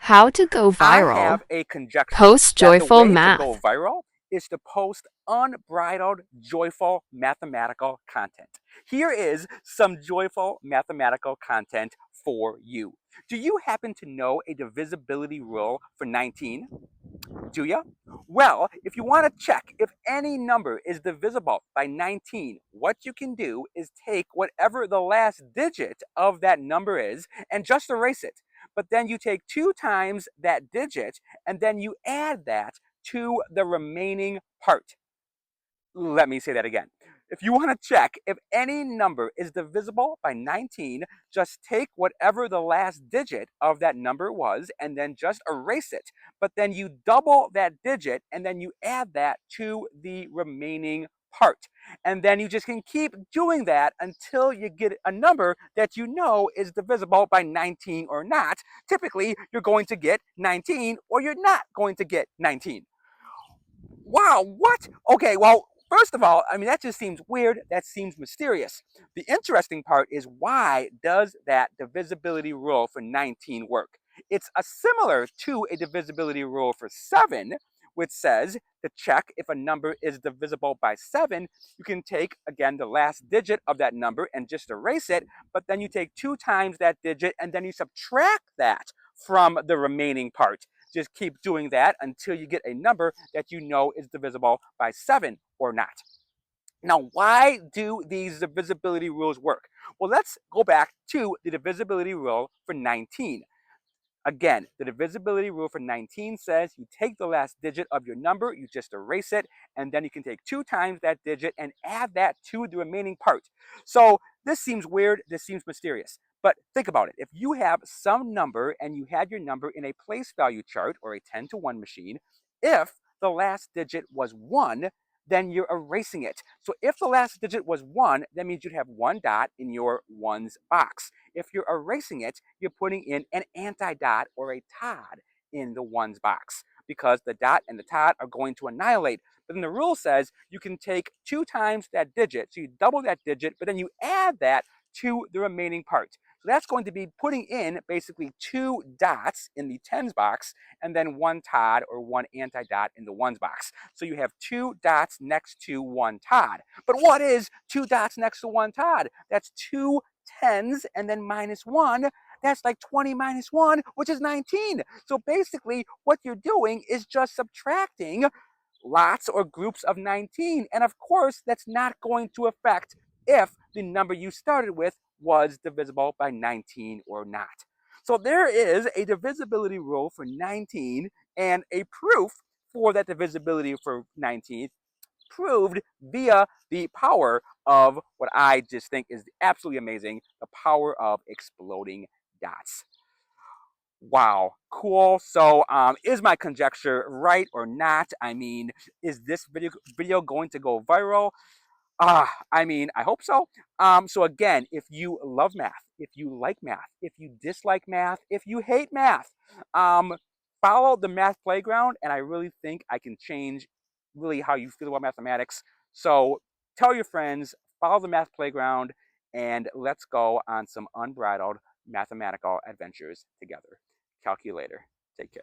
How to go I viral. have a conjecture Post that the joyful way to go math. viral is to post unbridled, joyful mathematical content. Here is some joyful mathematical content for you. Do you happen to know a divisibility rule for 19? Do you? Well, if you want to check if any number is divisible by 19, what you can do is take whatever the last digit of that number is and just erase it. But then you take 2 times that digit and then you add that to the remaining part. Let me say that again. If you want to check if any number is divisible by 19, just take whatever the last digit of that number was and then just erase it. But then you double that digit and then you add that to the remaining part. And then you just can keep doing that until you get a number that you know is divisible by 19 or not. Typically, you're going to get 19 or you're not going to get 19. Wow, what? Okay, well, first of all, I mean, that just seems weird. That seems mysterious. The interesting part is, why does that divisibility rule for 19 work? It's similar to a divisibility rule for 7, which says to check if a number is divisible by 7, you can take, again, the last digit of that number and just erase it, but then you take 2 times that digit and then you subtract that from the remaining part. Just keep doing that until you get a number that you know is divisible by 7 or not. Now, why do these divisibility rules work? Well, let's go back to the divisibility rule for 19. Again, the divisibility rule for 19 says you take the last digit of your number, you just erase it, and then you can take 2 times that digit and add that to the remaining part. So this seems weird, this seems mysterious. But think about it. If you have some number and you had your number in a place value chart or a 10 to 1 machine, if the last digit was 1, then you're erasing it. So if the last digit was 1, that means you'd have 1 dot in your ones box. If you're erasing it, you're putting in an anti-dot or a Todd in the ones box, because the dot and the Todd are going to annihilate. But then the rule says you can take 2 times that digit, so you double that digit, but then you add that to the remaining part. So that's going to be putting in basically 2 dots in the tens box and then 1 Todd or 1 anti-dot in the ones box. So you have 2 dots next to 1 Todd. But what is 2 dots next to 1 Todd? That's 2 tens and then minus 1. That's like 20 minus 1, which is 19. So basically, what you're doing is just subtracting lots or groups of 19. And of course, that's not going to affect if the number you started with was divisible by 19 or not. So there is a divisibility rule for 19 and a proof for that divisibility for 19 proved via the power of what I just think is absolutely amazing, the power of exploding dots. Wow, cool. So is my conjecture right or not? I mean, is this video going to go viral? I mean, I hope so. So again, if you love math, if you like math, if you dislike math, if you hate math, um, follow the Math Playground, and I really think I can change really how you feel about mathematics. So tell your friends, follow the Math Playground, and let's go on some unbridled mathematical adventures together. Calculator, take care.